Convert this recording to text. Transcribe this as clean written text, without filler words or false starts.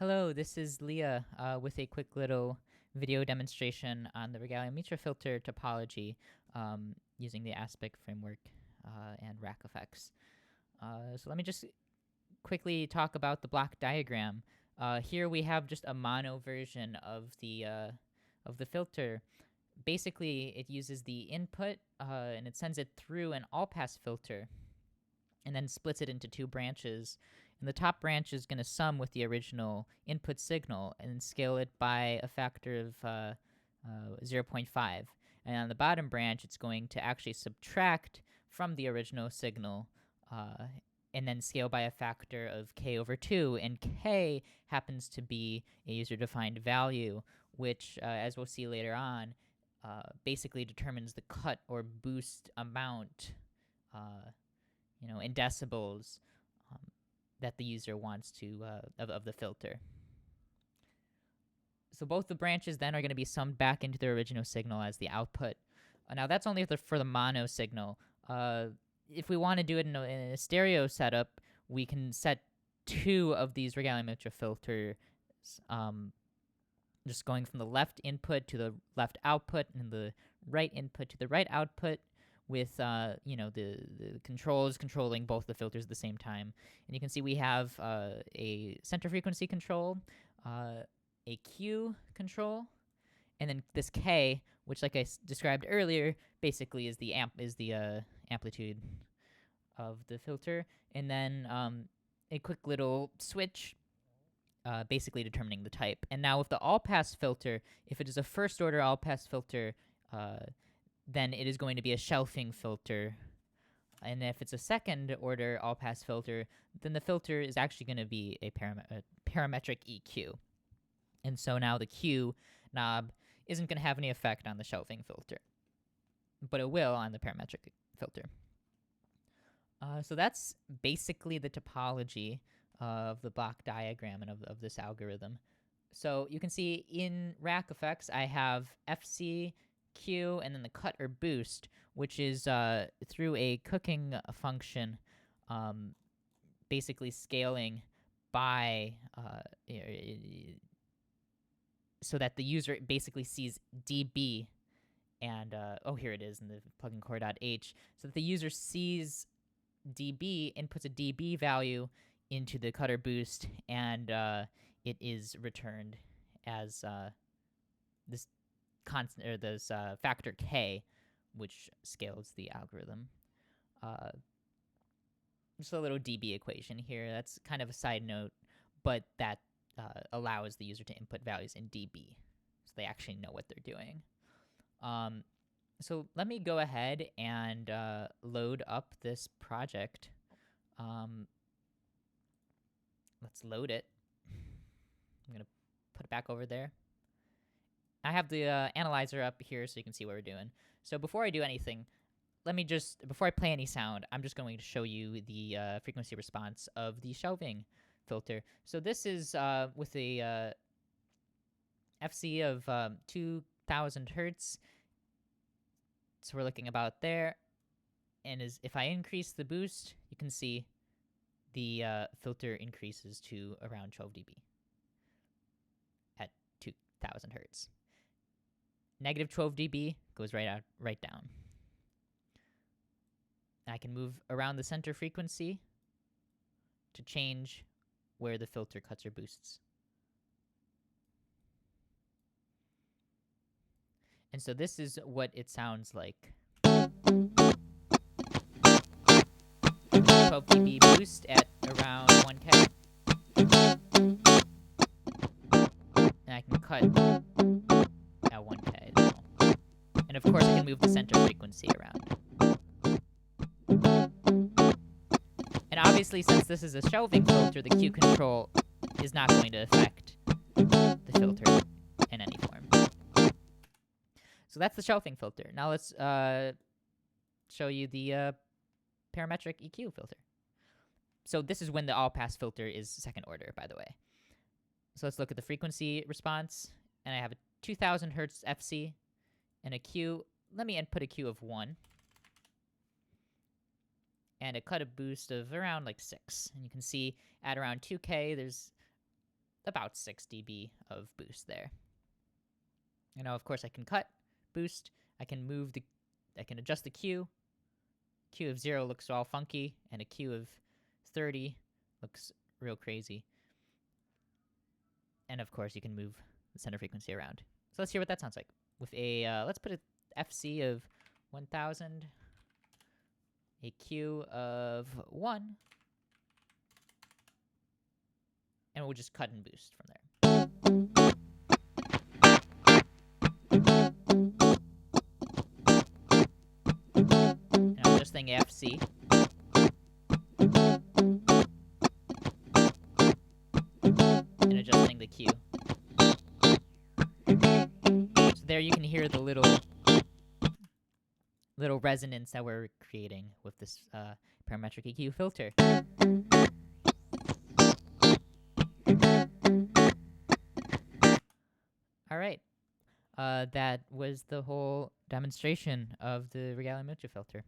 Hello, this is Leah with a quick little video demonstration on the Regalia-Mitra filter topology using the aspect framework and rack effects. So let me just quickly talk about the block diagram. Here we have just a mono version of the filter. Basically, it uses the input and it sends it through an all-pass filter and then splits it into two branches. And the top branch is going to sum with the original input signal and scale it by a factor of 0.5. And on the bottom branch, it's going to actually subtract from the original signal and then scale by a factor of k over 2. And k happens to be a user-defined value, which, as we'll see later on, basically determines the cut or boost amount in decibels that the user wants to of the filter. So both the branches then are going to be summed back into their original signal as the output. Now that's only for the mono signal. If we want to do it in a stereo setup, we can set two of these Regalia-Mitra filters, just going from the left input to the left output and the right input to the right output, with the controls controlling both the filters at the same time. And you can see we have a center frequency control, a Q control, and then this K, which, like I described earlier, basically is the amplitude of the filter, and then a quick little switch, basically determining the type. And now with the all-pass filter, if it is a first-order all-pass filter, then it is going to be a shelving filter. And if it's a second-order all-pass filter, then the filter is actually going to be a parametric EQ. And so now the Q knob isn't going to have any effect on the shelving filter, but it will on the parametric filter. So that's basically the topology of the block diagram and of this algorithm. So you can see in rack effects, I have FC, Q, and then the cut or boost, which is through a cooking function, basically scaling by so that the user basically sees dB, and here it is in the plugin core.h, so that the user sees dB, inputs a dB value into the cut or boost, and it is returned as this constant, or this factor k, which scales the algorithm. Just a little dB equation here. That's kind of a side note, but that allows the user to input values in dB, so they actually know what they're doing. So let me go ahead and load up this project. Let's load it. I'm going to put it back over there. I have the analyzer up here so you can see what we're doing. So before I do anything, before I play any sound, I'm just going to show you the frequency response of the shelving filter. So this is with a FC of 2000 hertz. So we're looking about there. And if I increase the boost, you can see the filter increases to around 12 dB at 2000 hertz. Negative 12 dB goes right down. I can move around the center frequency to change where the filter cuts or boosts. And so this is what it sounds like. 12 dB boost at around 1K. And I can cut at 1K as well. And of course I can move the center frequency around. And obviously, since this is a shelving filter, the Q control is not going to affect the filter in any form. So that's the shelving filter. Now let's show you the parametric EQ filter. So this is when the all-pass filter is second order, by the way. So let's look at the frequency response. And I have a 2000 hertz FC and a Q. Let me input a Q of 1. And a cut a boost of around like 6. And you can see at around 2K, there's about 6 dB of boost there. And now, of course, I can cut, boost. I can adjust the Q. Q of 0 looks all funky, and a Q of 30 looks real crazy. And of course, you can move the center frequency around. So let's hear what that sounds like. With a, let's put a FC of 1000, a Q of 1, and we'll just cut and boost from there. And I'm adjusting FC. And adjusting the Q. So there you can hear the little resonance that we're creating with this parametric EQ filter. All right. That was the whole demonstration of the Regalia-Mitra filter.